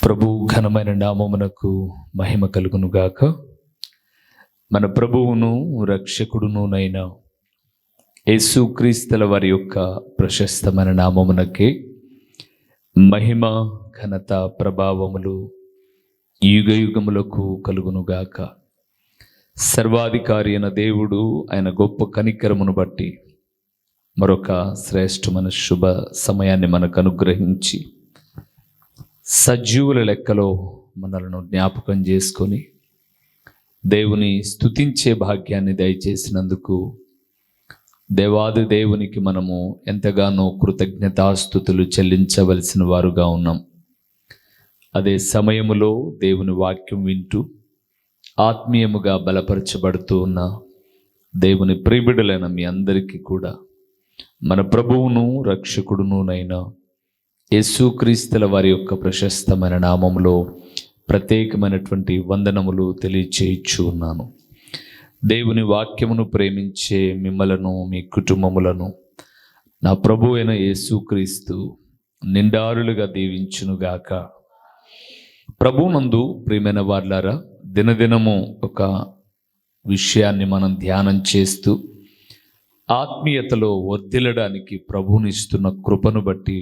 ప్రభు ఘనమైన నామమునకు మహిమ కలుగునుగాక. మన ప్రభువును రక్షకుడునునైన యేసుక్రీస్తుల వారి యొక్క ప్రశస్తమైన నామమునకే మహిమ, ఘనత, ప్రభావములు యుగ యుగములకు కలుగునుగాక. సర్వాధికారి అయిన దేవుడు ఆయన గొప్ప కనికరమును బట్టి మరొక శ్రేష్టమైన శుభ సమయాన్ని మనకు అనుగ్రహించి సజీవుల లెక్కలో మనలను జ్ఞాపకం చేసుకొని దేవుని స్తుతించే భాగ్యాన్ని దయచేసినందుకు దేవాది దేవునికి మనము ఎంతగానో కృతజ్ఞతాస్తుతులు చెల్లించవలసిన వారుగా ఉన్నాం. అదే సమయములో దేవుని వాక్యం వింటూ ఆత్మీయముగా బలపరచబడుతూ ఉన్న దేవుని ప్రియబిడ్డలైన మీ అందరికీ కూడా మన ప్రభువును రక్షకుడునునైనా యేసుక్రీస్తుల వారి యొక్క ప్రశస్తమైన నామములో ప్రత్యేకమైనటువంటి వందనములు తెలియచేయచ్చు ఉన్నాను. దేవుని వాక్యమును ప్రేమించే మిమ్మలను, మీ కుటుంబములను నా ప్రభు అయిన యేసుక్రీస్తు నిండారులుగా దీవించునుగాక. ప్రభువునందు ప్రియమైన వార్లారా, దినదినము ఒక విషయాన్ని మనం ధ్యానం చేస్తూ ఆత్మీయతలో వర్ధిల్లడానికి ప్రభువునిస్తున్న కృపను బట్టి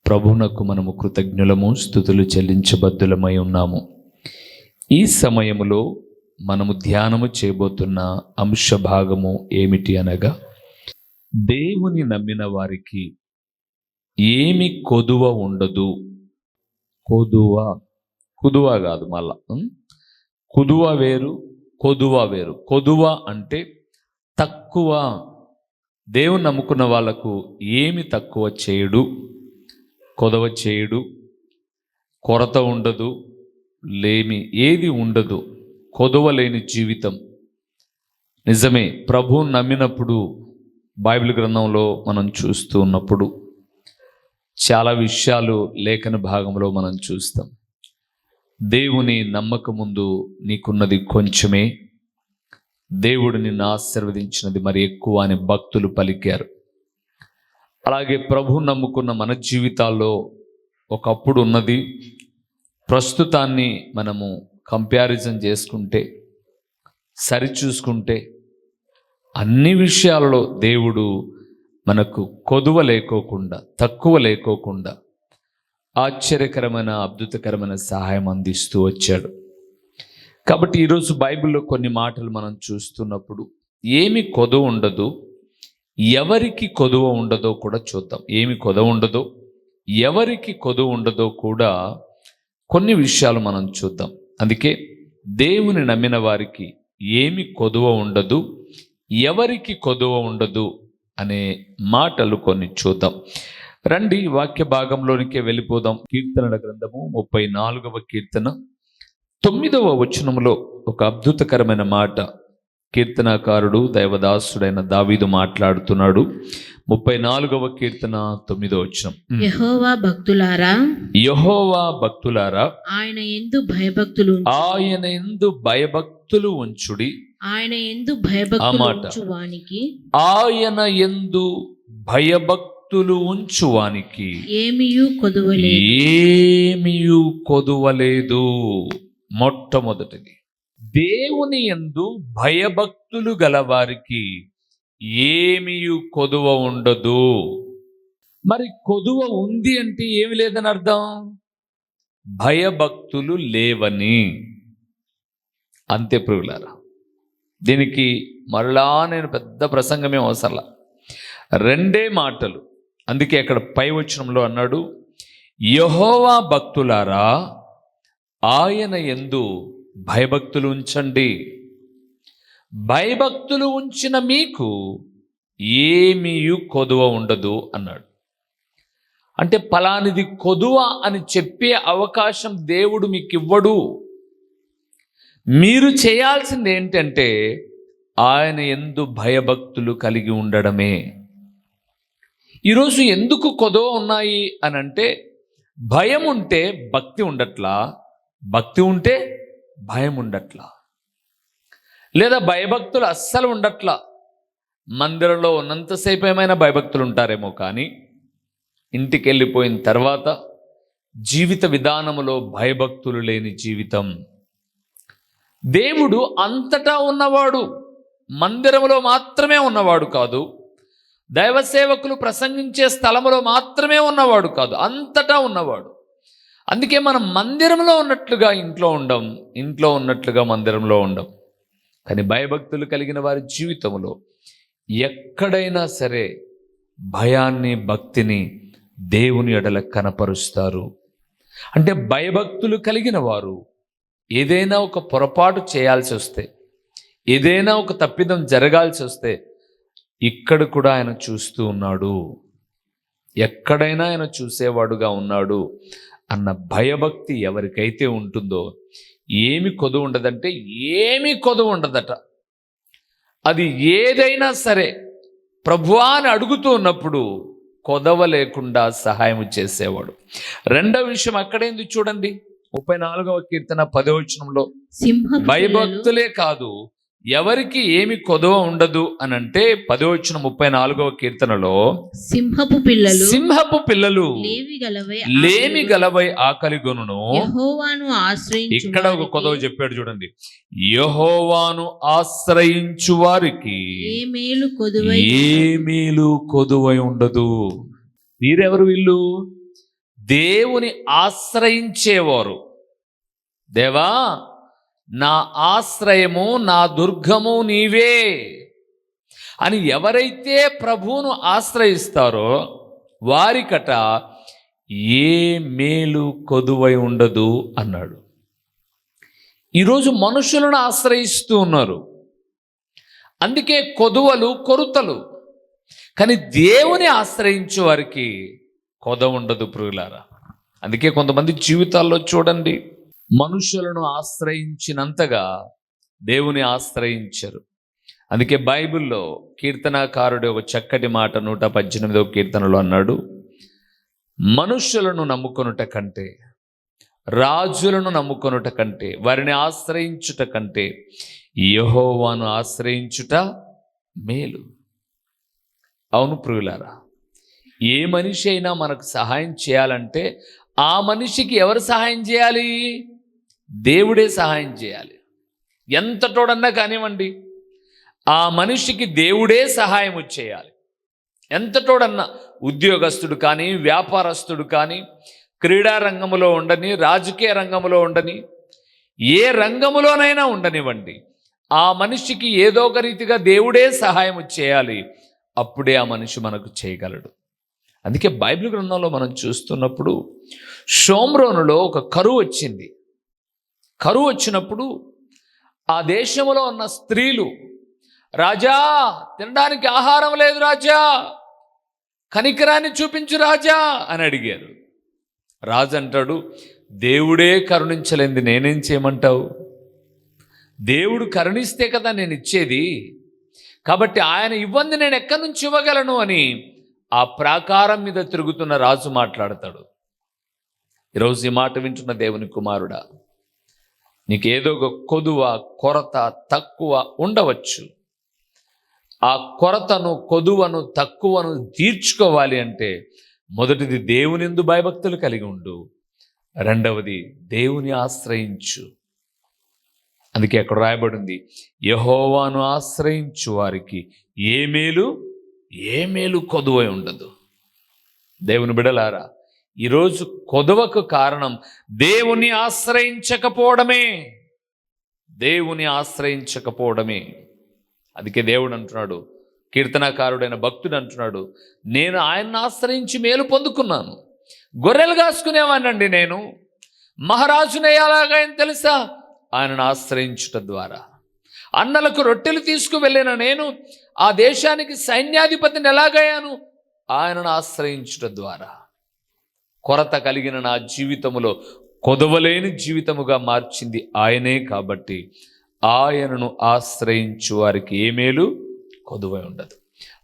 ప్రభువునకు మనము కృతజ్ఞులము, స్తుతులు చెల్లించబద్దులమై ఉన్నాము. ఈ సమయములో మనము ధ్యానము చేయబోతున్న అంశ భాగము ఏమిటి అనగా, దేవుని నమ్మిన వారికి ఏమి కొదువ ఉండదు. కుదువ కాదు, మళ్ళా కుదువ వేరు, కొదువ వేరు. కొదువ అంటే తక్కువ. దేవుని నమ్ముకున్న వాళ్ళకు ఏమి తక్కువ చేయడు, కొదవ చేయడు, కొరత ఉండదు, లేమి ఏది ఉండదు, కొదవ లేని జీవితం. నిజమే, ప్రభువుని నమ్మినప్పుడు బైబిల్ గ్రంథంలో మనం చూస్తూ ఉన్నప్పుడు చాలా విషయాలు లేఖన భాగంలో మనం చూస్తాం. దేవుని నమ్మక ముందు నీకున్నది కొంచెమే, దేవుడు నిన్ను ఆశీర్వదించినది మరి ఎక్కువ అని భక్తులు పలికారు. అలాగే ప్రభువు నమ్ముకున్న మన జీవితాల్లో ఒకప్పుడు ఉన్నది ప్రస్తుతాన్ని మనము కంపారిజన్ చేసుకుంటే, సరిచూసుకుంటే అన్ని విషయాలలో దేవుడు మనకు కొదువ లేకోకుండా, తక్కువ లేకోకుండా ఆశ్చర్యకరమైన, అద్భుతకరమైన సహాయం అందిస్తూ వచ్చాడు. కాబట్టి ఈరోజు బైబిల్లో కొన్ని మాటలు మనం చూస్తున్నప్పుడు ఏమి కొదువ ఉండదు, ఎవరికి కొదువ ఉండదో కూడా చూద్దాం. ఏమి కొదువ ఉండదో, ఎవరికి కొదువ ఉండదో కూడా కొన్ని విషయాలు మనం చూద్దాం. అందుకే దేవుని నమ్మిన వారికి ఏమి కొదువ ఉండదు, ఎవరికి కొదువ ఉండదు అనే మాటలు కొన్ని చూద్దాం. రండి వాక్య భాగంలోనికే వెళ్ళిపోదాం. కీర్తనల గ్రంథము 34వ కీర్తన 9వ వచనములో ఒక అద్భుతకరమైన మాట కీర్తనాకారుడు దైవదాసుడైన దావీదు మాట్లాడుతున్నాడు. 34వ కీర్తన 9వ వచనం. యెహోవా భక్తులారా ఆయన యందు భయభక్తులు ఉంచుడి. ఆయన యందు భయభక్తులు ఉంచువానికి ఏమియు కొదువలేదు. మొట్టమొదటిది, దేవుని యందు భయభక్తులు గలవారికి ఏమియు కొదువ ఉండదు. మరి కొదువ ఉంది అంటే ఏమి లేదని అర్థం? భయభక్తులు లేవని. అంతే ప్రియులారా, దీనికి మరలా నేను పెద్ద ప్రసంగమే అవసరంలా, రెండే మాటలు. అందుకే అక్కడ పై వచనంలో అన్నాడు, యెహోవా భక్తులారా ఆయన యందు భయభక్తులు ఉంచండి. భయభక్తులు ఉంచిన మీకు ఏమీయు కొదువ ఉండదు అన్నాడు. అంటే ఫలానిది కొదువ అని చెప్పే అవకాశం దేవుడు మీకు ఇవ్వడు. మీరు చేయాల్సింది ఏంటంటే ఆయన యందు భయభక్తులు కలిగి ఉండడమే. ఈరోజు ఎందుకు కొదువ ఉన్నాయి అని అంటే, భయం ఉంటే భక్తి ఉండట్లా, భక్తి ఉంటే భయం ఉండట్లా, లేదా భయభక్తులు అస్సలు ఉండట్లా. మందిరంలో ఉన్నంతసేపు ఏమైనా భయభక్తులు ఉంటారేమో, కానీ ఇంటికి వెళ్ళిపోయిన తర్వాత జీవిత విధానములో భయభక్తులు లేని జీవితం. దేవుడు అంతటా ఉన్నవాడు, మందిరములో మాత్రమే ఉన్నవాడు కాదు, దైవ సేవకులు ప్రసంగించే స్థలములో మాత్రమే ఉన్నవాడు కాదు, అంతటా ఉన్నవాడు. అందుకే మనం మందిరంలో ఉన్నట్లుగా ఇంట్లో ఉండం, ఇంట్లో ఉన్నట్లుగా మందిరంలో ఉండం. కానీ భయభక్తులు కలిగిన వారి జీవితంలో ఎక్కడైనా సరే భయాన్ని, భక్తిని దేవుని ఎడల కనపరుస్తారు. అంటే భయభక్తులు కలిగిన వారు ఏదైనా ఒక పొరపాటు చేయాల్సి వస్తే, ఏదైనా ఒక తప్పిదం జరగాల్సి వస్తే, ఇక్కడ కూడా ఆయన చూస్తూ ఉన్నాడు, ఎక్కడైనా ఆయన చూసేవాడుగా ఉన్నాడు అన్న భయభక్తి ఎవరికైతే ఉంటుందో ఏమి కొదువు ఉండదంటే ఏమీ కొదువు ఉండదట. అది ఏదైనా సరే ప్రభువా అని అడుగుతూ ఉన్నప్పుడు కొదవ లేకుండా సహాయం చేసేవాడు. రెండవ విషయం అక్కడేంది చూడండి, 34వ కీర్తన 10వ వచనంలో భయభక్తులే కాదు ఎవరికి ఏమి కొదవ ఉండదు అని అంటే 10వ వచనం 34వ కీర్తనలో సింహపు పిల్లలు లేమి గలవై ఆకలి గొనును. ఇక్కడ ఒక కొదవ చెప్పాడు చూడండి, యెహోవాను ఆశ్రయించు వారికి ఏ మేలు కొదువై ఉండదు. వీరెవరు? వీళ్ళు దేవుని ఆశ్రయించేవారు. దేవా, నా ఆశ్రయము, నా దుర్గము నీవే అని ఎవరైతే ప్రభువును ఆశ్రయిస్తారో వారికట ఏ మేలు కొదువై ఉండదు అన్నాడు. ఈరోజు మనుషులను ఆశ్రయిస్తూ ఉన్నారు, అందుకే కొదువలు, కొరుతలు. కానీ దేవుని ఆశ్రయించే వారికి కొదవ ఉండదు ప్రియులారా. అందుకే కొంతమంది జీవితాల్లో చూడండి, మనుషులను ఆశ్రయించినంతగా దేవుని ఆశ్రయించరు. అందుకే బైబిల్లో కీర్తనాకారుడు ఒక చక్కటి మాట 118వ కీర్తనలో అన్నాడు, మనుషులను నమ్ముకొనుట కంటే, రాజులను నమ్ముకొనుట కంటే, వారిని ఆశ్రయించుట కంటే యెహోవాను ఆశ్రయించుట మేలు. అవును ప్రియులారా, ఏ మనిషి అయినా మనకు సహాయం చేయాలంటే ఆ మనిషికి ఎవరు సహాయం చేయాలి? దేవుడే సహాయం చేయాలి. ఎంతటోడన్నా కానివ్వండి, ఆ మనిషికి దేవుడే సహాయం చేయాలి. ఎంతటోడన్నా, ఉద్యోగస్తుడు కానీ, వ్యాపారస్తుడు కానీ, క్రీడా రంగంలో ఉండని, రాజకీయ రంగంలో ఉండని, ఏ రంగంలోనైనా ఉండనివ్వండి, ఆ మనిషికి ఏదో ఒక రీతిగా దేవుడే సహాయం చేయాలి. అప్పుడే ఆ మనిషి మనకు చేయగలడు. అందుకే బైబిల్ గ్రంథంలో మనం చూస్తున్నప్పుడు షోమ్రోనులో ఒక కరువు వచ్చింది. కరువు వచ్చినప్పుడు ఆ దేశంలో ఉన్న స్త్రీలు, రాజా తినడానికి ఆహారం లేదు రాజా, కనికరాన్ని చూపించు రాజా అని అడిగారు. రాజు అంటాడు, దేవుడే కరుణించలేంది నేనేం చేయమంటావు? దేవుడు కరుణిస్తే కదా నేను ఇచ్చేది, కాబట్టి ఆయన ఇవ్వంది నేను ఎక్కడి నుంచి ఇవ్వగలను అని ఆ ప్రాకారం మీద తిరుగుతున్న రాజు మాట్లాడతాడు. ఈరోజు ఈ మాట వింటున్న దేవుని కుమారుడా, నీకేదో ఒక కొదువ, కొరత, తక్కువ ఉండవచ్చు. ఆ కొరతను, కొదువను, తక్కువను తీర్చుకోవాలి అంటే మొదటిది దేవుని యందు భయభక్తులు కలిగి ఉండు, రెండవది దేవుని ఆశ్రయించు. అందుకే అక్కడ రాయబడింది, యెహోవాను ఆశ్రయించు వారికి ఏ మేలు కొదువై ఉండదు. దేవుని బిడలారా, ఈరోజు కొదవకు కారణం దేవుని ఆశ్రయించకపోవడమే. దేవుని ఆశ్రయించకపోవడమే. అందుకే దేవుడు అంటున్నాడు, కీర్తనాకారుడైన భక్తుడు అంటున్నాడు, నేను ఆయన్ని ఆశ్రయించి మేలు పొందుకున్నాను. గొర్రెలు కాసుకునేవాడినండి నేను, మహారాజునే ఎలాగైనా తెలుసా? ఆయనను ఆశ్రయించుట ద్వారా. అన్నలకు రొట్టెలు తీసుకువెళ్ళిన నేను ఆ దేశానికి సైన్యాధిపతిని ఎలాగయ్యాను? ఆయనను ఆశ్రయించుట ద్వారా. కొరత కలిగిన నా జీవితములో కొదవలేని జీవితముగా మార్చింది ఆయనే. కాబట్టి ఆయనను ఆశ్రయించు వారికి ఏ మేలు కొదువై ఉండదు.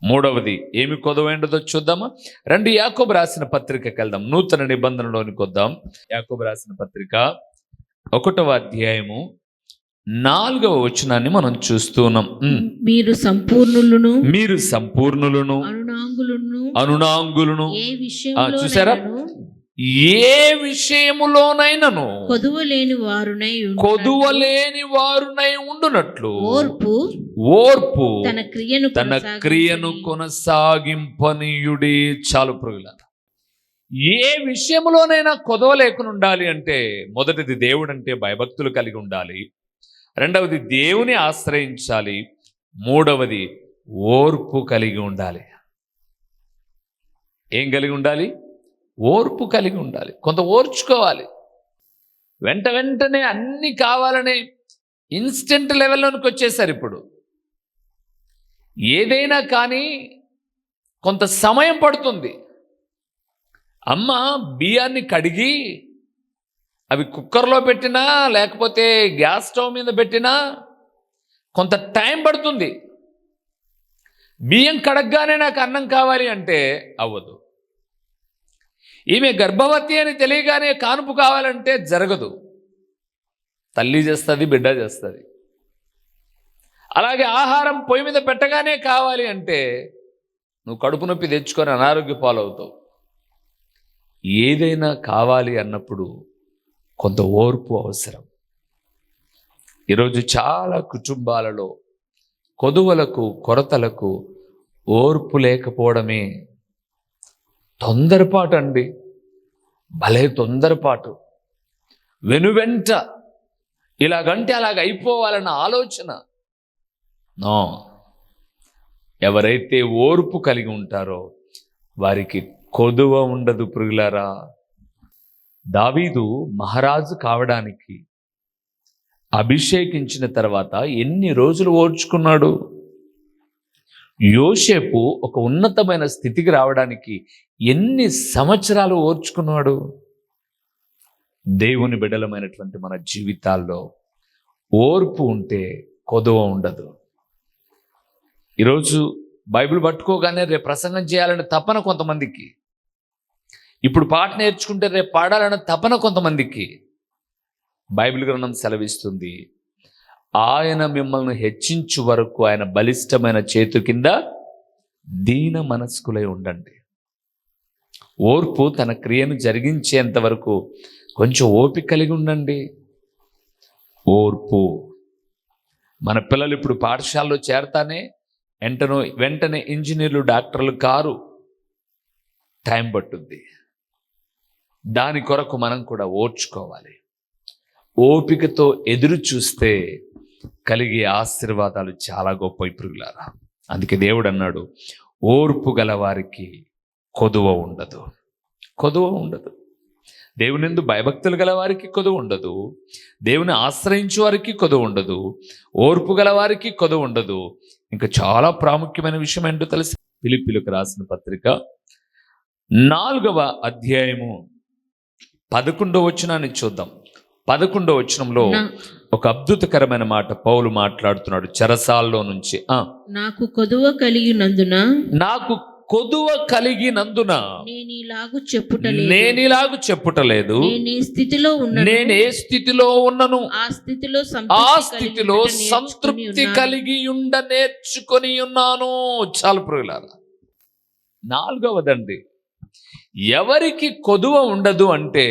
మూడవది ఏమి కొదువై ఉండదో చూద్దామా? రండి, యాకోబు రాసిన పత్రికకి వెళ్దాం. నూతన నిబంధనలోనికి వద్దాం. యాకోబు రాసిన పత్రిక 1వ అధ్యాయము 4వ వచనాన్ని మనం చూస్తూ ఉన్నాం. మీరు సంపూర్ణులను అనునాంగులను. చూసారా? ఏ విషయములోనైనను కొదువలేని వారునై కొదువలేని వారునై ఉండునట్లు ఓర్పు తన క్రియను కొనసాగింపనీయుడి. చాలు ప్రియులారా, ఏ విషయంలోనైనా కొదవ లేకుండా ఉండాలి అంటే మొదటిది దేవుడు అంటే భయభక్తులు కలిగి ఉండాలి, రెండవది దేవుని ఆశ్రయించాలి, మూడవది ఓర్పు కలిగి ఉండాలి. ఏం కలిగి ఉండాలి? ఓర్పు కలిగి ఉండాలి. కొంత ఓర్చుకోవాలి. వెంటనే అన్ని కావాలని ఇన్స్టెంట్ లెవెల్లోనికి వచ్చేసారు. ఇప్పుడు ఏదైనా కానీ కొంత సమయం పడుతుంది. అమ్మ బియ్యాన్ని కడిగి అవి కుక్కర్లో పెట్టినా లేకపోతే గ్యాస్ స్టవ్ మీద పెట్టినా కొంత టైం పడుతుంది. బియ్యం కడగగానే నాకు అన్నం కావాలి అంటే అవ్వదు. ఈమె గర్భవతి అని తెలియగానే కానుపు కావాలంటే జరగదు. తల్లి చేస్తుంది, బిడ్డ చేస్తుంది. అలాగే ఆహారం పొయ్యి మీద పెట్టగానే కావాలి అంటే నువ్వు కడుపు నొప్పి తెచ్చుకొని అనారోగ్య పాలవుతావు. ఏదైనా కావాలి అన్నప్పుడు కొంత ఓర్పు అవసరం. ఈరోజు చాలా కుటుంబాలలో కొదువలకు కొరతలకు ఓర్పు లేకపోవడమే తొందరపాటు అండి. భలే తొందరపాటు. వెనువెంట ఇలాగంటే అలాగ అయిపోవాలన్న ఆలోచన. నో, ఎవరైతే ఓర్పు కలిగి ఉంటారో వారికి కొదువ ఉండదు. ప్రియులారా, దావీదు మహారాజు కావడానికి అభిషేకించిన తర్వాత ఎన్ని రోజులు ఓర్చుకున్నాడు? యోసేపు ఒక ఉన్నతమైన స్థితికి రావడానికి ఎన్ని సంవత్సరాలు ఓర్చుకున్నాడు? దేవుని బిడ్డలమైనటువంటి మన జీవితాల్లో ఓర్పు ఉంటే కొదువ ఉండదు. ఈరోజు బైబిల్ పట్టుకోగానే రేపు ప్రసంగం చేయాలనే తపన కొంతమందికి, ఇప్పుడు పాట నేర్చుకుంటే రేపు పాడాలనే తపన కొంతమందికి. బైబిల్ గ్రంథం సెలవిస్తుంది, ఆయన మిమ్మల్ని హెచ్చించు వరకు ఆయన బలిష్టమైన చేతు కింద దీన మనస్కులై ఉండండి. ఓర్పు తన క్రియను జరిగించేంత వరకు కొంచెం ఓపిక కలిగి ఉండండి. ఓర్పు. మన పిల్లలు ఇప్పుడు పాఠశాలలో చేరతానే వెంటనే ఇంజనీర్లు, డాక్టర్లు కారు. టైం పట్టుద్ది. దాని కొరకు మనం కూడా ఓర్చుకోవాలి. ఓపికతో ఎదురు చూస్తే కలిగే ఆశీర్వాదాలు చాలా గొప్ప ప్రియులారా. అందుకే దేవుడు అన్నాడు, ఓర్పు గల వారికి కొదువ ఉండదు. కొదువ ఉండదు. దేవునిందు భయభక్తులు గల వారికి కొదువ ఉండదు. దేవుని ఆశ్రయించే వారికి కొదువ ఉండదు. ఓర్పు గల వారికి కొదువ ఉండదు. ఇంకా చాలా ప్రాముఖ్యమైన విషయం ఏంటో తెలుసు. ఫిలిప్పీయులకు రాసిన పత్రిక 4వ అధ్యాయము 11వ వచనాన్ని చూద్దాం. 11వ వచనంలో ఒక అద్భుతకరమైన మాట పౌలు మాట్లాడుతున్నాడు చెరసాల్లో నుంచి. నాకు కొదువ కలిగినందున నేనిలాగు చెప్పుటలేదు. నేను ఏ స్థితిలో ఉన్నను ఆ స్థితిలో సంతృప్తి కలిగి ఉండ నేర్చుకొని ఉన్నాను. చాలు ప్రియులారా. 4వదండి, ఎవరికి కొదువ ఉండదు అంటే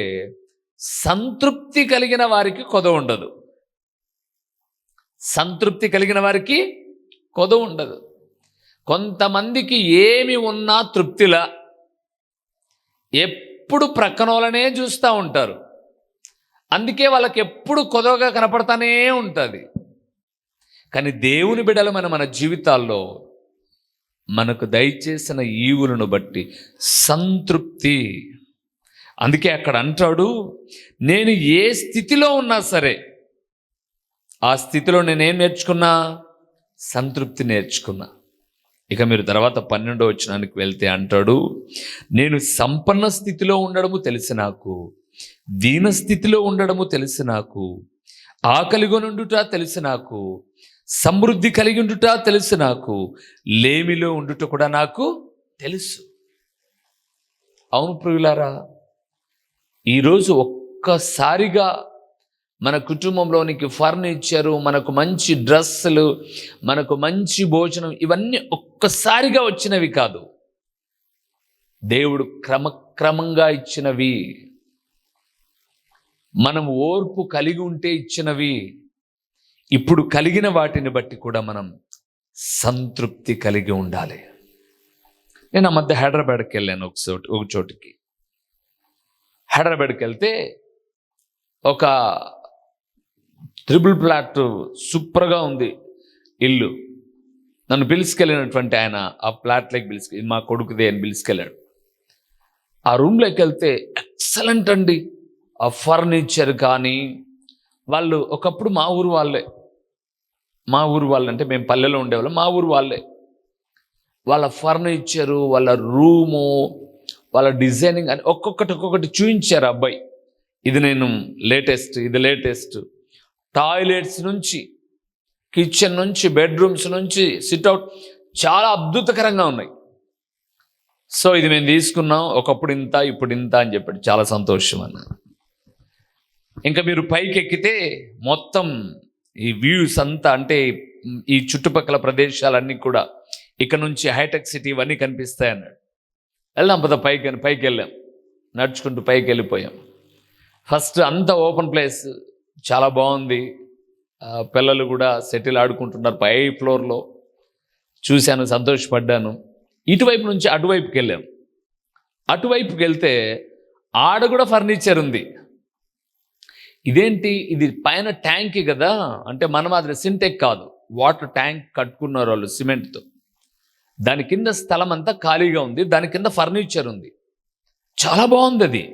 సంతృప్తి కలిగిన వారికి కొదువ ఉండదు. సంతృప్తి కలిగిన వారికి కొదువ ఉండదు. కొంతమందికి ఏమి ఉన్నా తృప్తిలా ఎప్పుడు ప్రక్కనోళ్ళనే చూస్తూ ఉంటారు. అందుకే వాళ్ళకి ఎప్పుడు కొదవగా కనపడతానే ఉంటుంది. కానీ దేవుని బిడ్డలమైన మన జీవితాల్లో మనకు దయచేసిన ఈవులను బట్టి సంతృప్తి. అందుకే అక్కడ అంటాడు, నేను ఏ స్థితిలో ఉన్నా సరే ఆ స్థితిలో నేనేం నేర్చుకున్నా? సంతృప్తి నేర్చుకున్నా. ఇక మీరు తర్వాత 12వ వచనానికి వెళ్తే అంటాడు, నేను సంపన్న స్థితిలో ఉండడము తెలుసు నాకు, దీన స్థితిలో ఉండడము తెలుసు నాకు, ఆకలిగొనుండుట తెలుసు నాకు, సమృద్ధి కలిగి ఉండుట తెలుసు నాకు, లేమిలో ఉండుట కూడా నాకు తెలుసు. అవును ప్రియులారా, ఈరోజు ఒక్కసారిగా మన కుటుంబంలోనికి ఫర్నిచరు, మనకు మంచి డ్రెస్సులు, మనకు మంచి భోజనం, ఇవన్నీ ఒక్కసారిగా వచ్చినవి కాదు. దేవుడు అక్రమంగా ఇచ్చినవి, మనం ఓర్పు కలిగి ఉంటే ఇచ్చినవి. ఇప్పుడు కలిగిన వాటిని బట్టి కూడా మనం సంతృప్తి కలిగి ఉండాలి. నేను ఆ మధ్య హైదరాబాద్కి వెళ్ళాను ఒక చోటికి. హైదరాబాద్కి వెళ్తే ఒక 3 ఫ్లాట్ సూపర్గా ఉంది ఇల్లు. నన్ను పిలుచుకెళ్ళినటువంటి ఆయన ఆ ఫ్లాట్లోకి ఇది మా కొడుకుదే అని పిలుచుకెళ్ళాడు. ఆ రూమ్లోకి వెళ్తే ఎక్సలెంట్ అండి. ఆ ఫర్నిచర్ కానీ, వాళ్ళు ఒకప్పుడు మా ఊరు వాళ్ళే అంటే మేము పల్లెలో ఉండేవాళ్ళం, మా ఊరు వాళ్ళే. వాళ్ళ ఫర్నిచరు, వాళ్ళ రూము, వాళ్ళ డిజైనింగ్ అని ఒక్కొక్కటి చూపించారు అబ్బాయి. ఇది లేటెస్ట్ టాయిలెట్స్ నుంచి, కిచెన్ నుంచి, బెడ్రూమ్స్ నుంచి, సిట్అవుట్ చాలా అద్భుతకరంగా ఉన్నాయి. సో ఇది మేము తీసుకున్నాం, ఒకప్పుడు ఇంత ఇప్పుడు ఇంత అని చెప్పాడు. చాలా సంతోషం అన్నారు. ఇంకా మీరు పైకి ఎక్కితే మొత్తం ఈ వ్యూస్ అంతా, అంటే ఈ చుట్టుపక్కల ప్రదేశాలన్నీ కూడా, ఇక్కడ నుంచి హైటెక్ సిటీ ఇవన్నీ కనిపిస్తాయి అన్నాడు. వెళ్దాం పద పైకి వెళ్ళాం, నడుచుకుంటూ పైకి వెళ్ళిపోయాం. ఫస్ట్ అంతా ఓపెన్ ప్లేస్, చాలా బాగుంది. పిల్లలు కూడా సెటిల్ ఆడుకుంటున్నారు పై ఫ్లోర్లో. చూశాను, సంతోషపడ్డాను. ఇటువైపు నుంచి అటువైపుకి వెళ్ళాం. అటువైపుకి వెళ్తే ఆడ కూడా ఫర్నిచర్ ఉంది. ఇదేంటి, ఇది పైన ట్యాంక్ కదా అంటే మన మాదిరి సింటెక్ కాదు, వాటర్ ట్యాంక్ కట్టుకున్నారు వాళ్ళు సిమెంట్తో. దాని కింద స్థలం అంతా ఖాళీగా ఉంది, దాని కింద ఫర్నిచర్ ఉంది. చాలా బాగుంది అది.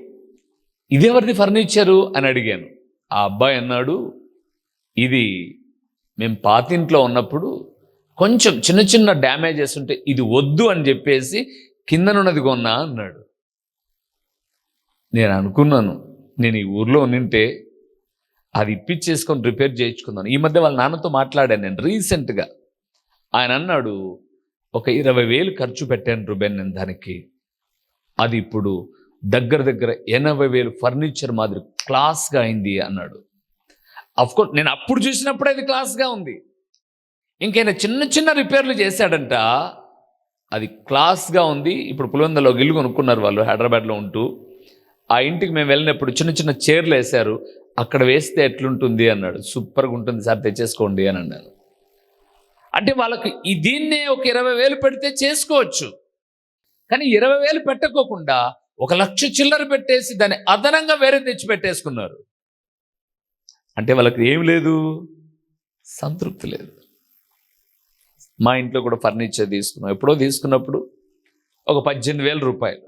ఇదెవరిది ఫర్నిచరు అని అడిగాను. ఆ అబ్బాయి అన్నాడు, ఇది మేము పాతింట్లో ఉన్నప్పుడు కొంచెం చిన్న డ్యామేజెస్ ఉంటే ఇది వద్దు అని చెప్పేసి కిందనున్నది కొన్నా అన్నాడు. నేను అనుకున్నాను, నేను ఈ ఊర్లో ఉంటే అది ఇప్పించేసుకొని రిపేర్ చేయించుకున్నాను. ఈ మధ్య వాళ్ళ నాన్నతో మాట్లాడాను నేను రీసెంట్గా. ఆయన అన్నాడు, ఒక 20,000 ఖర్చు పెట్టాను రూబెన్ నేను దానికి. అది ఇప్పుడు దగ్గర 80,000 ఫర్నిచర్ మాదిరి క్లాస్గా అయింది అన్నాడు. అఫ్కోర్స్ నేను అప్పుడు చూసినప్పుడే అది క్లాస్గా ఉంది. ఇంకైనా చిన్న రిపేర్లు చేశాడంట, అది క్లాస్గా ఉంది. ఇప్పుడు పులివెందులో ఇల్లు కొనుక్కున్నారు వాళ్ళు హైదరాబాద్లో ఉంటూ. ఆ ఇంటికి మేము వెళ్ళినప్పుడు చిన్న చైర్లు వేశారు, అక్కడ వేస్తే ఎట్లుంటుంది అన్నాడు. సూపర్గా ఉంటుంది సార్, తెచ్చేసుకోండి అని అన్నాను. అంటే వాళ్ళకి దీన్నే ఒక 20,000 పెడితే చేసుకోవచ్చు, కానీ 20,000 పెట్టకోకుండా 1,00,000 చిల్లర పెట్టేసి దాన్ని అదనంగా వేరే తెచ్చి పెట్టేసుకున్నారు. అంటే వాళ్ళకి ఏం లేదు, సంతృప్తి లేదు. మా ఇంట్లో కూడా ఫర్నిచర్ తీసుకున్నాం. ఎప్పుడో తీసుకున్నప్పుడు ఒక 18,000 రూపాయలు.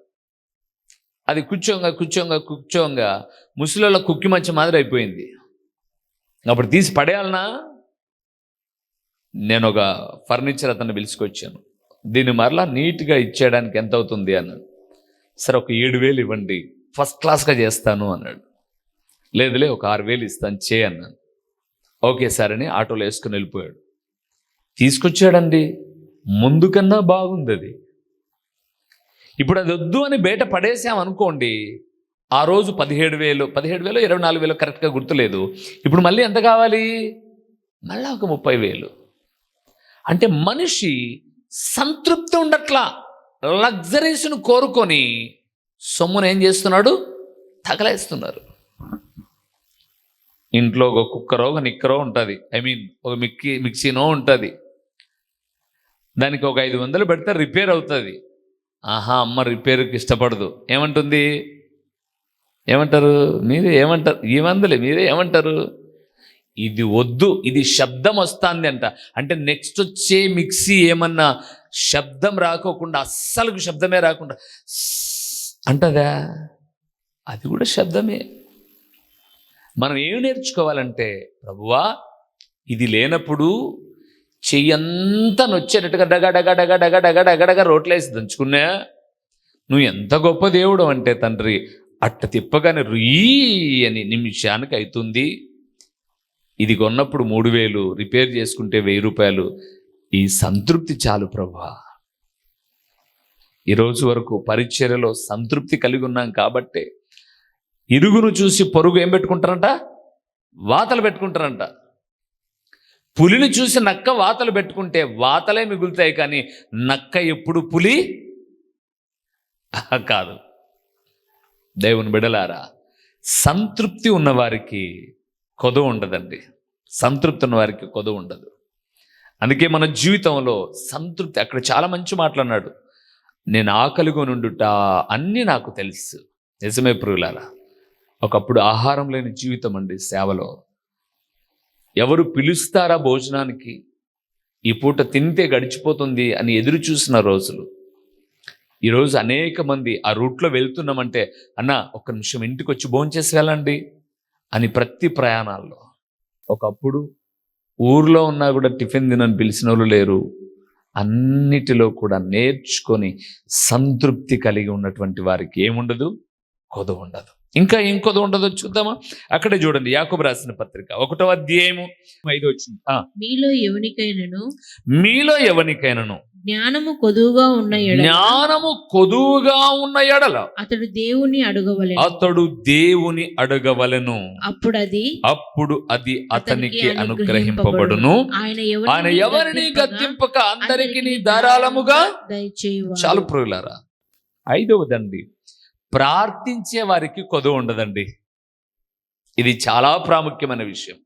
అది కూర్చోంగా ముసలిలో కుక్కి మంచి మాదిరి అయిపోయింది. అప్పుడు తీసి పడేయాలనా? నేను ఒక ఫర్నిచర్ అతన్ని పిలుచుకొచ్చాను. దీన్ని మరలా నీట్గా ఇచ్చేయడానికి ఎంత అవుతుంది అన్నాడు. సరే ఒక 7,000 ఇవ్వండి, ఫస్ట్ క్లాస్గా చేస్తాను అన్నాడు. లేదులే ఒక 6,000 ఇస్తాను అన్నాను. ఓకే సార్ అని ఆటోలో వేసుకుని వెళ్ళిపోయాడు. తీసుకొచ్చాడండి, ముందు కన్నా బాగుంది అది. ఇప్పుడు అది వద్దు అని బయట పడేసామనుకోండి, ఆ రోజు 17,000 24,000 కరెక్ట్గా గుర్తులేదు. ఇప్పుడు మళ్ళీ ఎంత కావాలి? మళ్ళీ ఒక 30,000. అంటే మనిషి సంతృప్తి ఉండట్లా, లగ్జరీస్ను కోరుకొని సొమ్మును ఏం చేస్తున్నాడు? తగలేస్తున్నారు. ఇంట్లో ఒక కుక్కరో ఒక నిక్కరో ఉంటుంది, ఒక మిక్సీనో ఉంటుంది. దానికి ఒక 500 పెడితే రిపేర్ అవుతుంది. అమ్మ రిపేర్కి ఇష్టపడదు. ఏమంటారు మీరే ఏమంటారు? ఇది వద్దు, ఇది శబ్దం వస్తుంది అంటే నెక్స్ట్ వచ్చే మిక్సీ ఏమన్నా శబ్దం రాకోకుండా, అస్సలు శబ్దమే రాకుండా అంటదా? అది కూడా శబ్దమే. మనం ఏమి నేర్చుకోవాలంటే, ప్రభువా ఇది లేనప్పుడు చెయ్యంతా నొచ్చేటట్టుగా డగడగ రోట్లేసి దంచుకున్నా, నువ్వు ఎంత గొప్ప దేవుడు అంటే తండ్రి, అట్ట తిప్పగానే రుయ్యి అని నిమిషానికి అవుతుంది. ఇది కొన్నప్పుడు 3,000, రిపేర్ చేసుకుంటే 1,000 రూపాయలు. ఈ సంతృప్తి చాలు ప్రభువా. ఈరోజు వరకు పరిచర్యలో సంతృప్తి కలిగి ఉన్నాం కాబట్టి, ఇరుగును చూసి పొరుగు ఏం పెట్టుకుంటారంట? వాతలు పెట్టుకుంటారంట. పులిని చూసి నక్క వాతలు పెట్టుకుంటే వాతలే మిగులుతాయి, కానీ నక్క ఎప్పుడు పులి కాదు. దేవుని బిడలారా, సంతృప్తి ఉన్నవారికి కొదువ ఉండదండి. సంతృప్తి ఉన్న వారికి కొదువ ఉండదు. అందుకే మన జీవితంలో సంతృప్తి, అక్కడ చాలా మంచి మాట్లాడినాడు, నేను ఆకలిగా నుండుట అన్నీ నాకు తెలుసు. నిజమే ప్రియులారా, ఒకప్పుడు ఆహారం లేని జీవితం అండి సేవలో. ఎవరు పిలుస్తారా భోజనానికి, ఈ పూట తింటే గడిచిపోతుంది అని ఎదురు చూసిన రోజులు. ఈరోజు అనేక మంది ఆ రూట్లో వెళ్తున్నామంటే, అన్న ఒక్క నిమిషం ఇంటికి వచ్చి భోంచేసి వెళ్ళండి అని ప్రతి ప్రయాణాల్లో. ఒకప్పుడు ఊర్లో ఉన్నా కూడా టిఫిన్ తినని పిలిచిన వాళ్ళు లేరు. అన్నిటిలో కూడా నేర్చుకొని సంతృప్తి కలిగి ఉన్నటువంటి వారికి ఏముండదు, కొదువ ఉండదు. ఇంకా ఏం కొదువ ఉండదో చూద్దామా? అక్కడే చూడండి, యాకోబు రాసిన పత్రిక 1వ అధ్యాయము 5వ వచనం. మీలో ఎవనికైనను జ్ఞానము కొదువుగా ఉన్న ఎడల అతడు దేవుని అడగవలెను. అప్పుడు అది అతనికి అనుగ్రహింపబడును. ఆయన ఎవరిని గద్దింపక అందరికీ ధారాళముగా దయచేయువాడు. చాలు ప్రియులారా, 5వదండి, ప్రార్థించే వారికి కొదువ ఉండదండి. ఇది చాలా ప్రాముఖ్యమైన విషయం.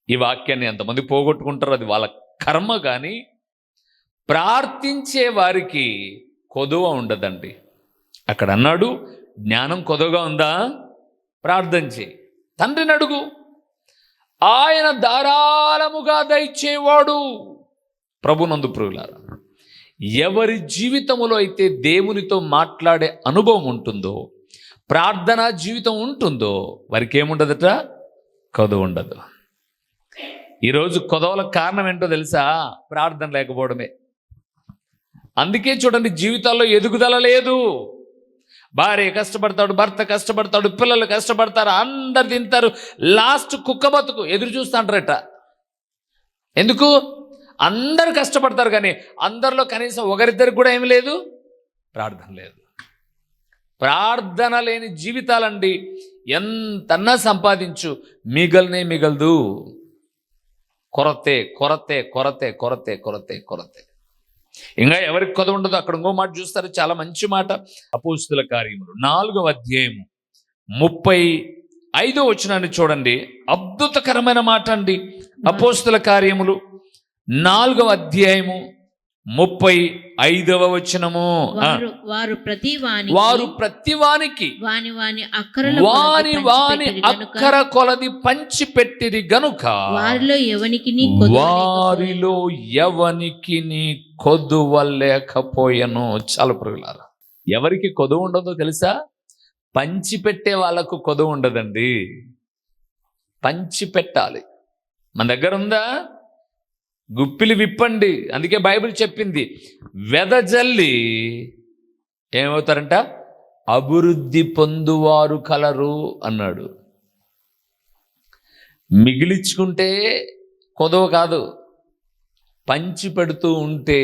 ఈ వాక్యాన్ని ఎంతమంది పోగొట్టుకుంటారో అది వాళ్ళ కర్మ. కానీ ప్రార్థించే వారికి కొదువ ఉండదండి. అక్కడ అన్నాడు, జ్ఞానం కొదువగా ఉందా, ప్రార్థన చేయి, తండ్రిని అడుగు, ఆయన ధారాళముగా దయచేవాడు. ప్రభునందు ప్రియులారా, ఎవరి జీవితంలో అయితే దేవునితో మాట్లాడే అనుభవం ఉంటుందో, ప్రార్థనా జీవితం ఉంటుందో, వారికి ఏముండదట, కొదువ ఉండదు. ఈరోజు కొదవల కారణం ఏంటో తెలుసా? ప్రార్థన లేకపోవడమే. అందుకే చూడండి, జీవితాల్లో ఎదుగుదల లేదు. భార్య కష్టపడతాడు, భర్త కష్టపడతాడు, పిల్లలు కష్టపడతారు, అందరు తింటారు, లాస్ట్ కుక్క బతుకు ఎదురు చూస్తాంటారట. ఎందుకు? అందరు కష్టపడతారు కానీ అందరిలో కనీసం ఒకరిద్దరికి కూడా ఏమి లేదు, ప్రార్థన లేదు. ప్రార్థన లేని జీవితాలండి ఎంతన్నా సంపాదించు, మిగలనే మిగలదు. కొరతే కొరతే కొరతే కొరతే కొరతే కొరతే. ఇంకా ఎవరికి కొద ఉండదు. అక్కడ ఇంకో మాట చూస్తారు, చాలా మంచి మాట. అపోస్తుల కార్యములు 4వ అధ్యాయము 35వ వచనాన్ని చూడండి. అద్భుతకరమైన మాట అండి. అపోస్తుల కార్యములు 4వ అధ్యాయము 35వ వచనము. వారు ప్రతి వానికి వాని అక్కర కొలది పంచి పెట్టిరి గనుక వారిలో ఎవనికి కొదువ లేకపోయెను. చాలా ప్రియులారా, ఎవరికి కొదువ ఉండదో తెలుసా? పంచి పెట్టే వాళ్ళకు కొదువ ఉండదండి. పంచి పెట్టాలి. మన దగ్గర ఉందా? గుప్పిలి విప్పండి. అందుకే బైబిల్ చెప్పింది, వెదజల్లి ఏమవుతారంట, అభివృద్ధి పొందువారు కలరు అన్నాడు. మిగిలించుకుంటే కొదవ కాదు, పంచి పెడుతూ ఉంటే,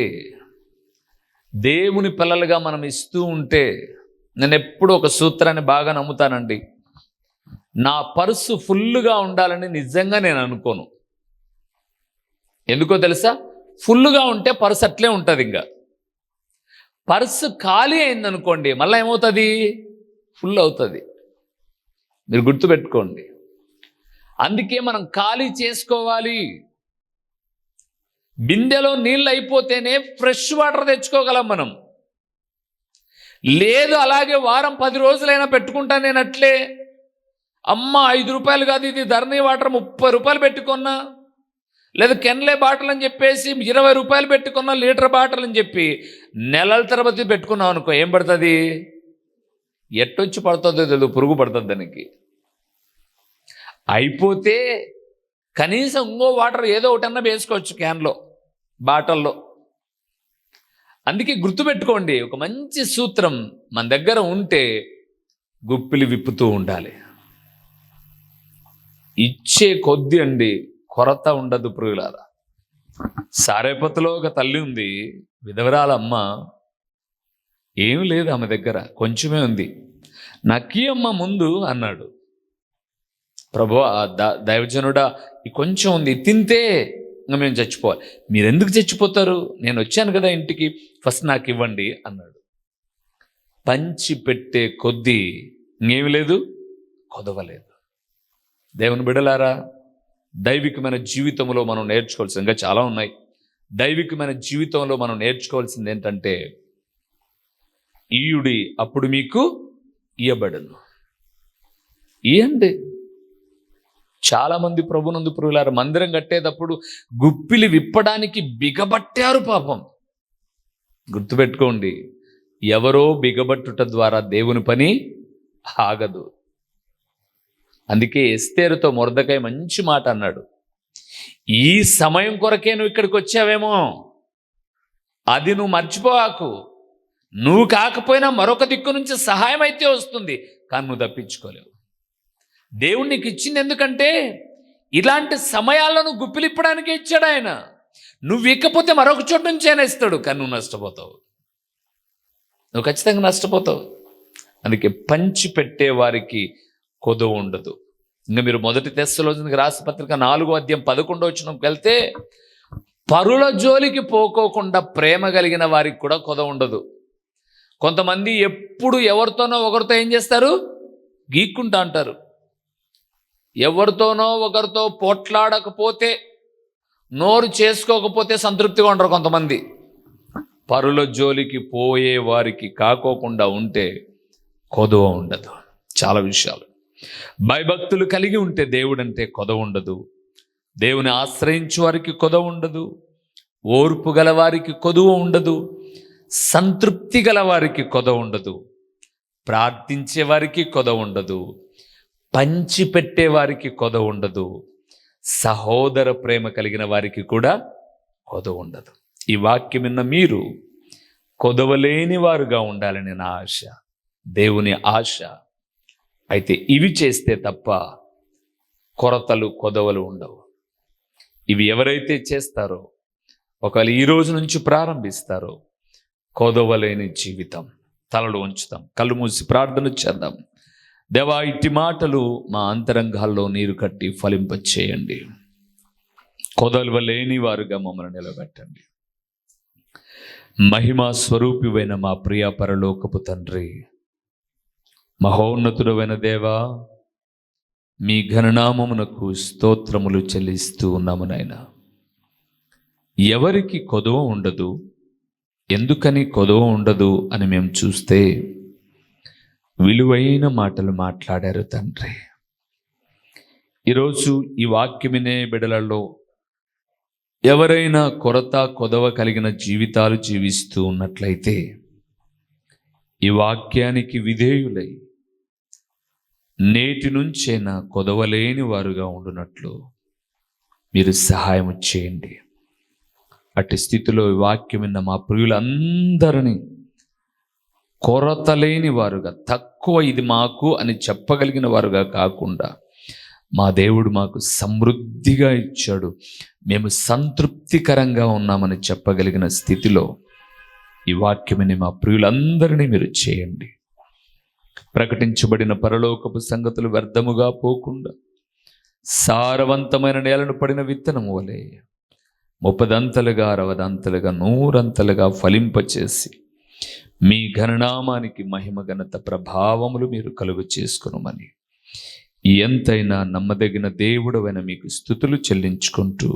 దేవుని పిల్లలుగా మనం ఇస్తూ ఉంటే. నేను ఎప్పుడు ఒక సూత్రాన్ని బాగా నమ్ముతానండి. నా పర్సు ఫుల్గా ఉండాలని నిజంగా నేను అనుకోను. ఎందుకో తెలుసా? ఫుల్గా ఉంటే పర్సు అట్లే ఉంటుంది. ఇంకా పర్సు ఖాళీ అయిందనుకోండి, మళ్ళీ ఏమవుతుంది, ఫుల్ అవుతుంది. మీరు గుర్తుపెట్టుకోండి. అందుకే మనం ఖాళీ చేసుకోవాలి. బిందెలో నీళ్ళు అయిపోతేనే ఫ్రెష్ వాటర్ తెచ్చుకోగలం మనం. లేదు అలాగే వారం 10 రోజులైనా పెట్టుకుంటా నేను అట్లే. అమ్మ 5 రూపాయలు కాదు ఇది, ధరణి వాటర్ 30 రూపాయలు పెట్టుకున్నా, లేదా కెన్లే బాటిల్ అని చెప్పేసి 20 రూపాయలు పెట్టుకున్నా, లీటర్ బాటిల్ అని చెప్పి నెలల తరబడి పెట్టుకున్నాం అనుకో, ఏం పడుతుంది? ఎట్టొచ్చి పడుతుందో తెలియదు, పురుగు పడుతుంది దానికి. అయిపోతే కనీసం ఇంకో వాటర్ ఏదో ఒకటన్నా వేసుకోవచ్చు క్యాన్లో, బాటిల్లో. అందుకే గుర్తుపెట్టుకోండి, ఒక మంచి సూత్రం మన దగ్గర ఉంటే గుప్పిలి విప్పుతూ ఉండాలి. ఇచ్చే కొద్ది అండి, కొరత ఉండదు ప్రియులారా. సారేపతిలో ఒక తల్లి ఉంది, విధవరాలమ్మ. ఏం లేదు ఆమె దగ్గర, కొంచెమే ఉంది. నక్కీ అమ్మ ముందు అన్నాడు. ప్రభు, దైవజనుడా, ఈ కొంచెం ఉంది, తింటే ఇంకా మేము చచ్చిపోవాలి. మీరు ఎందుకు చచ్చిపోతారు? నేను వచ్చాను కదా ఇంటికి, ఫస్ట్ నాకు ఇవ్వండి అన్నాడు. పంచి పెట్టే కొద్దీ ఇంకేమి లేదు, కొదవ లేదు. దేవుని బిడ్డలారా, దైవికమైన జీవితంలో మనం నేర్చుకోవాల్సింది ఇంకా చాలా ఉన్నాయి. దైవికమైన జీవితంలో మనం నేర్చుకోవాల్సింది ఏంటంటే, ఈయుడి అప్పుడు మీకు ఇయ్యబడును. ఇయ్యండి. చాలామంది ప్రభునందు ప్రియులారా మందిరం కట్టేటప్పుడు గుప్పిలి విప్పడానికి బిగబట్టారు పాపం. గుర్తుపెట్టుకోండి, ఎవరో బిగబట్టుట ద్వారా దేవుని పని ఆగదు. అందుకే ఎస్తేరుతో మొర్దెకై మంచి మాట అన్నాడు, ఈ సమయం కొరకే నువ్వు ఇక్కడికి వచ్చావేమో, అది నువ్వు మర్చిపోవాకు. నువ్వు కాకపోయినా మరొక దిక్కు నుంచి సహాయం అయితే వస్తుంది, కానీ నువ్వు తప్పించుకోలేవు. దేవుడు నీకు ఇచ్చింది ఎందుకంటే ఇలాంటి సమయాల్లో నువ్వు గుప్పిలిప్పడానికే ఇచ్చాడు ఆయన. నువ్వు ఇకపోతే మరొక చోటు నుంచి ఆయన ఇస్తాడు, కానీ నువ్వు నష్టపోతావు. నువ్వు ఖచ్చితంగా నష్టపోతావు. అందుకే పంచి పెట్టే వారికి కొదవ ఉండదు. ఇంకా మీరు 1 తెస్సలోనికైయులకు రాసిన పత్రిక 4:11 వెళ్తే, పరుల జోలికి పోకోకుండా ప్రేమ కలిగిన వారికి కూడా కొదవ ఉండదు. కొంతమంది ఎప్పుడు ఎవరితోనో ఒకరితో ఏం చేస్తారు, గీక్కుంటా అంటారు. ఎవరితోనో ఒకరితో పోట్లాడకపోతే, నోరు చేసుకోకపోతే సంతృప్తిగా ఉండరు కొంతమంది. పరుల జోలికి పోయే వారికి కాకోకుండా ఉంటే కొదవ ఉండదు. చాలా విషయాలు. భయభక్తులు కలిగి ఉంటే దేవుడు అంటే కొదవ ఉండదు. దేవుని ఆశ్రయించే వారికి కొదవ ఉండదు. ఓర్పు గల వారికి కొదవ ఉండదు. సంతృప్తి గల వారికి కొదవ ఉండదు. ప్రార్థించే వారికి కొదవ ఉండదు. పంచిపెట్టే వారికి కొదవ ఉండదు. సహోదర ప్రేమ కలిగిన వారికి కూడా కొదవ ఉండదు. ఈ వాక్యం విన్న మీరు కొదవలేని వారుగా ఉండాలని నా ఆశ, దేవుని ఆశ. అయితే ఇవి చేస్తే తప్ప కొరతలు కొదవలు ఉండవు. ఇవి ఎవరైతే చేస్తారో, ఒకవేళ ఈ రోజు నుంచి ప్రారంభిస్తారో, కొదవలేని జీవితం. తలలు ఉంచుతాం, కళ్ళు మూసి ప్రార్థన చేద్దాం. దేవా, ఇట్టి మాటలు మా అంతరంగాల్లో నీరు కట్టి ఫలింపచేయండి. కొదవలేని వారుగా మమ్మల్ని నిలబెట్టండి. మహిమా స్వరూపివైన మా ప్రియ పరలోకపు తండ్రి, మహోన్నతుడైన దేవా, మీ ఘననామమునకు స్తోత్రములు చెల్లిస్తూ ఉన్నాము నాయనా. ఎవరికి కొదవ ఉండదు, ఎందుకని కొదవ ఉండదు అని మేము చూస్తే విలువైన మాటలు మాట్లాడారు తండ్రి. ఈరోజు ఈ వాక్యమినే బిడలలో ఎవరైనా కొరత కొదవ కలిగిన జీవితాలు జీవిస్తూ ఉన్నట్లయితే, ఈ వాక్యానికి విధేయులై నేటి నుంచైనా కొదవలేని వారుగా ఉండునట్లు మీరు సహాయం చేయండి. అట్టి స్థితిలో ఈ వాక్యం విన్న మా ప్రియులందరినీ కొరత లేని వారుగా, తక్కువ ఇది మాకు అని చెప్పగలిగిన వారుగా కాకుండా, మా దేవుడు మాకు సమృద్ధిగా ఇచ్చాడు, మేము సంతృప్తికరంగా ఉన్నామని చెప్పగలిగిన స్థితిలో ఈ వాక్యమని మా ప్రియులందరినీ మీరు చేయండి. ప్రకటించబడిన పరలోకపు సంగతులు వ్యర్థముగా పోకుండా సారవంతమైన నేలను పడిన విత్తనము వలె 30 60 100 ఫలింపచేసి మీ ఘననామానికి మహిమ ఘనత ప్రభావములు మీరు కలుగు చేసుకొనుమని ఎంతైనా నమ్మదగిన దేవుడవైన మీకు స్తుతులు చెల్లించుకుంటూ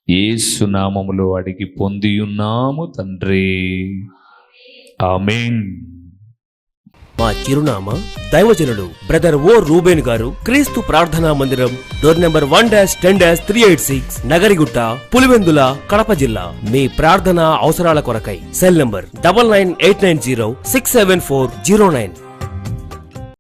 యేసు నామములో అడిగి పొందియున్నాము తండ్రి. ఆమేన్. మా చిరునామా దైవజనులు బ్రదర్ ఓ రూబేన్ గారు, క్రీస్తు ప్రార్థనా మందిరం, డోర్ నెంబర్ 1-10-386, నగరిగుట్ట, పులివెందుల, కడప జిల్లా. మీ ప్రార్థనా అవసరాల కొరకై సెల్ నంబర్ 9989067409.